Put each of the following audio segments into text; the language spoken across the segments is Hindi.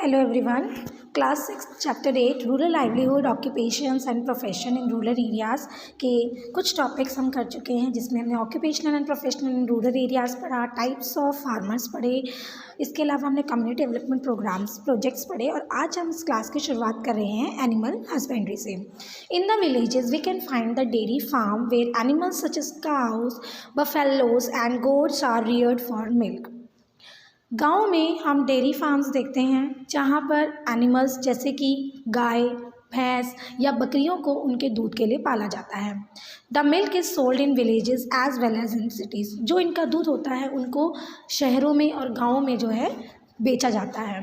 Hello everyone. Class 6 chapter 8 rural livelihood occupations and profession in rural areas के कुछ टॉपिक्स हम कर चुके हैं, जिसमें हमने occupational and professional in rural areas पढ़ा, टाइप्स ऑफ फार्मर्स पढ़े, इसके अलावा हमने कम्युनिटी डेवलपमेंट प्रोग्राम्स प्रोजेक्ट्स पढ़े और आज हम इस क्लास की शुरुआत कर रहे हैं एनिमल हस्बेंड्री से। In the villages we can find the dairy farm where animals such as cows, buffaloes and goats are reared for milk. गांव में हम डेयरी फार्म्स देखते हैं जहां पर एनिमल्स जैसे कि गाय, भैंस या बकरियों को उनके दूध के लिए पाला जाता है। The milk is sold in villages as well as in cities. जो इनका दूध होता है उनको शहरों में और गाँवों में जो है बेचा जाता है।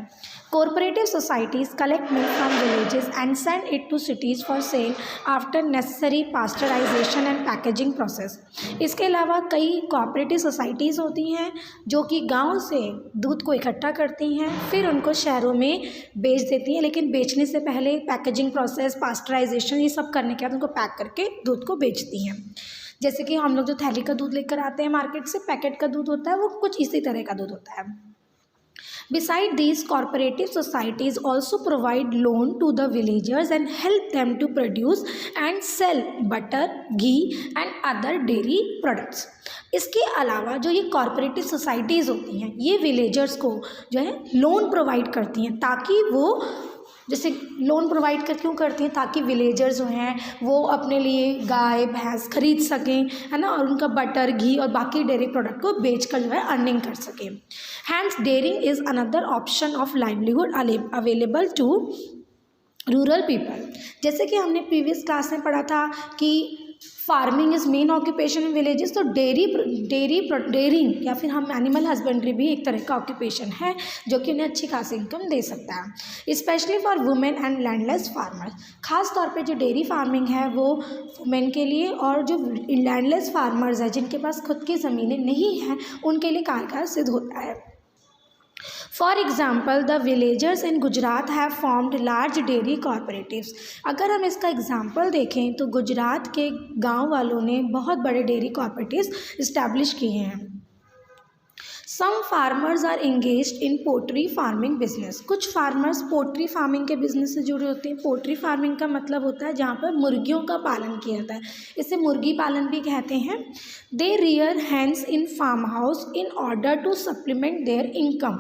Cooperative societies collect milk from villages and send it to cities for sale after necessary pasteurisation and packaging process. इसके अलावा कई कोऑपरेटिव सोसाइटीज़ होती हैं जो कि गांव से दूध को इकट्ठा करती हैं, फिर उनको शहरों में बेच देती हैं, लेकिन बेचने से पहले पैकेजिंग प्रोसेस, पास्चराइजेशन, ये सब करने के बाद उनको पैक करके दूध को बेचती हैं। जैसे कि हम लोग जो थैली का दूध लेकर आते हैं मार्केट से, पैकेट का दूध होता है, वो कुछ इसी तरह का दूध होता है। Besides these, cooperative societies also provide loan to the villagers and help them to produce and sell butter, ghee and other dairy products. इसके अलावा जो ये कॉरपोरेटिव सोसाइटीज़ होती हैं, ये विलेजर्स को जो है लोन प्रोवाइड करती हैं, ताकि वो जैसे लोन प्रोवाइड कर क्यों करती हैं, ताकि विलेजर्स जो हैं वो अपने लिए गाय भैंस खरीद सकें, है ना, और उनका बटर, घी और बाकी डेयरी प्रोडक्ट को बेचकर जो है अर्निंग कर सकें। Hence dairying is another option of livelihood available to rural people. जैसे कि हमने प्रीवियस क्लास में पढ़ा था कि farming is main occupation in villages, तो डेयरिंग या फिर हम एनिमल हस्बेंड्री भी एक तरह का ऑक्यूपेशन है जो कि उन्हें अच्छी खासी इनकम दे सकता है, specially for women and landless farmers. खास तौर पे जो डेयरी फार्मिंग है वो वुमेन के लिए और जो लैंडलेस फार्मर्स है जिनके पास खुद की ज़मीनें नहीं हैं उनके लिए कारगर सिद्ध होता है। For example, the villagers in Gujarat have formed large dairy cooperatives. अगर हम इसका एग्जाम्पल देखें तो गुजरात के गांव वालों ने बहुत बड़े डेयरी कोऑपरेटिव्स इस्टेब्लिश किए हैं। Some farmers are engaged in poultry farming business. कुछ फार्मर्स पोल्ट्री फार्मिंग के बिजनेस से जुड़े होते हैं। पोल्ट्री फार्मिंग का मतलब होता है जहाँ पर मुर्गियों का पालन किया जाता है, इसे मुर्गी पालन भी कहते हैं। They rear hens in farmhouse in order to supplement their income.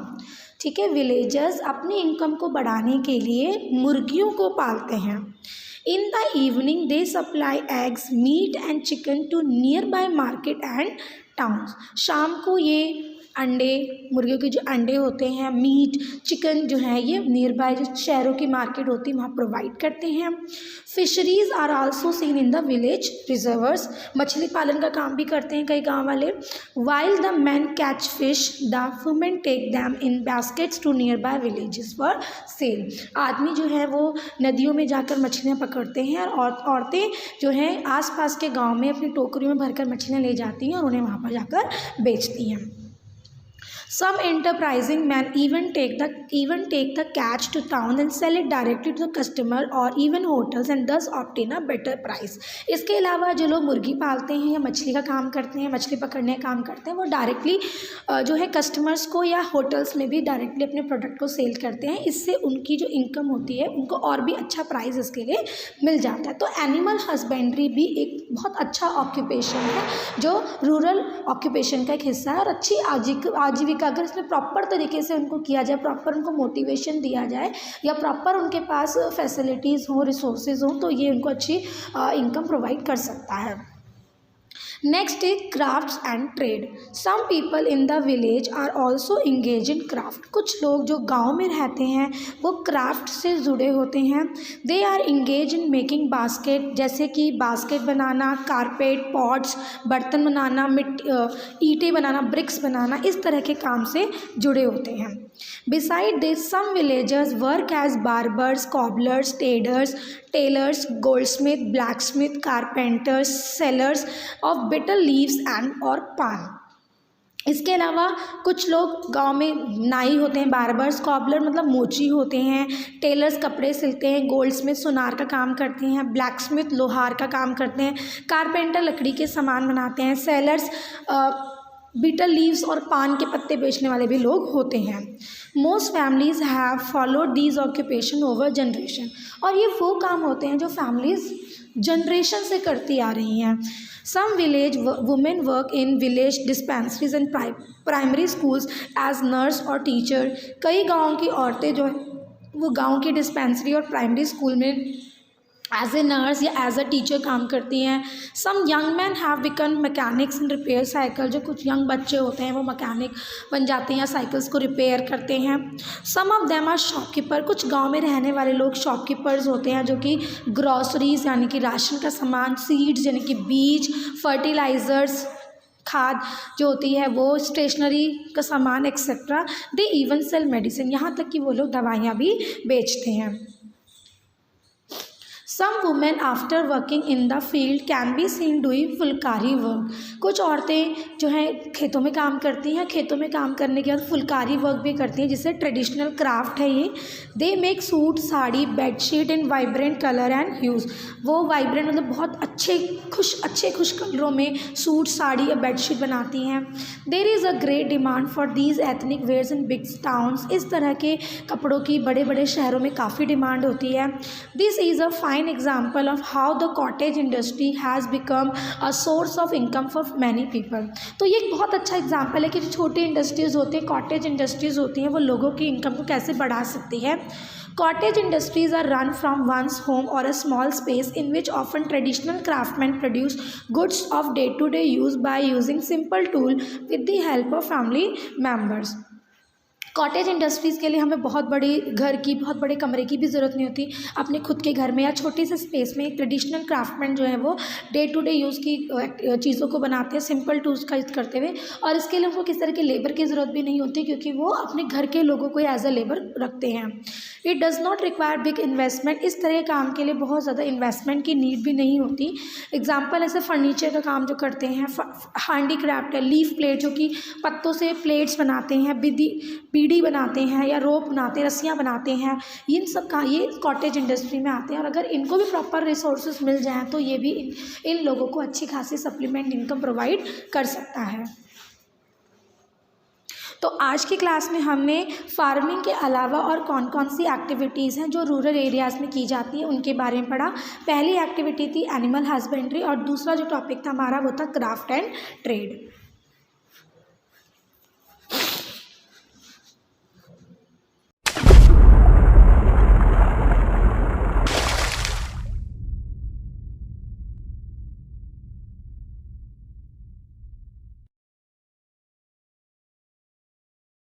ठीक है, विलेजर्स अपनी इनकम को बढ़ाने के लिए मुर्गियों को पालते हैं। In the evening they supply eggs, meat and chicken to nearby market and towns. शाम को ये अंडे, मुर्गियों के जो अंडे होते हैं, मीट, चिकन जो है ये नियर बाय जो शहरों की मार्केट होती है वहाँ प्रोवाइड करते हैं। Fisheries are also seen in the village reservoirs. मछली पालन का काम भी करते हैं कई गांव वाले। While the man catch fish, the women take them in baskets to nearby villages for sale. आदमी जो है वो नदियों में जाकर मछलियाँ पकड़ते हैं और औरतें जो हैं आसपास के गाँव में अपनी टोकरियों में भरकर मछलियाँ ले जाती हैं और उन्हें वहाँ पर जाकर बेचती हैं। Some enterprising men even take the catch to town and sell it directly to the customer or even hotels and thus obtain a better price. इसके अलावा जो लोग मुर्गी पालते हैं या मछली का काम करते हैं, मछली पकड़ने का काम करते हैं, वो डायरेक्टली जो है कस्टमर्स को या होटल्स में भी डायरेक्टली अपने प्रोडक्ट को सेल करते हैं। इससे उनकी जो इनकम होती है उनको और भी अच्छा प्राइस इसके लिए मिल जाता है। तो एनिमल हस्बेंड्री भी एक बहुत अच्छा ऑक्यूपेशन है जो रूरल ऑक्यूपेशन का एक हिस्सा है और अच्छी आजीविका अगर इसमें प्रॉपर तरीके से उनको किया जाए, प्रॉपर उनको मोटिवेशन दिया जाए या प्रॉपर उनके पास फैसिलिटीज़ हो, रिसोर्सेज हो, तो ये उनको अच्छी इनकम प्रोवाइड कर सकता है। Next is crafts and trade. Some people in the village are also engage in craft. कुछ लोग जो गांव में रहते हैं वो क्राफ्ट से जुड़े होते हैं। They are engage in making basket, जैसे कि बास्केट बनाना, कारपेट, पॉट्स, बर्तन बनाना, ईंटें बनाना, ब्रिक्स बनाना, इस तरह के काम से जुड़े होते हैं। Beside this, some villagers work as barbers, cobblers, tailors, goldsmith, blacksmith, carpenters, sellers of bitter leaves and or pan. इसके अलावा कुछ लोग गांव में नाई होते हैं, बार्बर्स, कॉबलर मतलब मोची होते हैं, टेलर्स कपड़े सिलते हैं, गोल्डस्मिथ सुनार का काम करते हैं, ब्लैकस्मिथ लोहार का काम करते हैं, कारपेंटर लकड़ी के सामान बनाते हैं, सेलर्स बीटल लीव्स और पान के पत्ते बेचने वाले भी लोग होते हैं। Most families have followed these occupation over generation, और ये वो काम होते हैं जो फैमिलीज़ जनरेशन से करती आ रही हैं। Some village women work in village dispensaries and primary schools as nurse और टीचर। कई गाँव की औरतें जो है वो गाँव की डिस्पेंसरी और प्राइमरी स्कूल में एज ए नर्स या एज अ टीचर काम करती हैं। Some young man have become mechanics and repair cycle, जो कुछ यंग बच्चे होते हैं वो मैकेनिक बन जाते हैं या साइकिल्स को रिपेयर करते हैं। सम ऑफ देम आर शॉपकीपर, कुछ गांव में रहने वाले लोग शॉपकीपर्स होते हैं जो कि ग्रॉसरीज यानी कि राशन का सामान, सीड्स यानी कि बीज, फर्टिलाइज़र्स खाद जो होती है वो, स्टेशनरी का सामान etcetera. They even sell medicine, यहाँ तक कि वो लोग दवाइयाँ भी बेचते हैं। Some women after working in the field can be seen doing phulkari work, कुछ औरतें जो हैं खेतों में काम करती हैं, खेतों में काम करने के बाद फुलकारी वर्क भी करती हैं, जिससे ट्रेडिशनल क्राफ्ट है ये। They make suit, sari, bedsheet in vibrant colour and hues, वो वाइब्रेंट मतलब बहुत अच्छे खुश कलरों में सूट, साड़ी या बेडशीट बनाती हैं। There is a great demand for these ethnic wears in big towns, इस तरह के कपड़ों की बड़े बड़े शहरों में काफ़ी डिमांड होती है। This is a fine example of how the cottage industry has become a source of income for many people। तो ये एक बहुत अच्छा एग्जाम्पल है कि जो छोटी इंडस्ट्रीज़ होती हैं, कॉटेज इंडस्ट्रीज़ होती हैं, वो लोगों की इनकम को कैसे बढ़ा सकती है। Cottage industries are run from one's home or a small space in which often traditional craftsmen produce goods of day-to-day use by using simple tool with the help of family members। Cottage industries के लिए हमें बहुत बड़ी घर की, बहुत बड़े कमरे की भी ज़रूरत नहीं होती। अपने खुद के घर में या छोटे से स्पेस में एक ट्रेडिशनल क्राफ्टमैन जो है वो डे टू डे यूज़ की चीज़ों को बनाते हैं सिंपल टूल्स का यूज़ करते हुए, और इसके लिए उनको किस तरह के लेबर की ज़रूरत भी नहीं होती क्योंकि वो अपने घर के लोगों को एज अ लेबर रखते हैं। It does not require big investment, इस तरह के काम के लिए बहुत ज़्यादा इन्वेस्टमेंट की नीड भी नहीं होती। एग्जाम्पल ऐसे फर्नीचर का काम जो करते हैं, हैंडी क्राफ्ट है, लीफ प्लेट जो कि पत्तों से प्लेट्स बनाते हैं, बीड़ी बनाते हैं या रोप बनाते हैं, रस्सियाँ बनाते हैं, इन सब का ये कॉटेज इंडस्ट्री में आते हैं। और अगर इनको भी प्रॉपर रिसोर्सेज मिल जाएँ तो ये भी इन लोगों को अच्छी खासी सप्लीमेंट इनकम प्रोवाइड कर सकता है। तो आज की क्लास में हमने फार्मिंग के अलावा और कौन कौन सी एक्टिविटीज़ हैं जो रूरल एरियाज़ में की जाती है उनके बारे में पढ़ा। पहली एक्टिविटी थी एनिमल हस्बेंड्री और दूसरा जो टॉपिक था हमारा वो था क्राफ्ट एंड ट्रेड।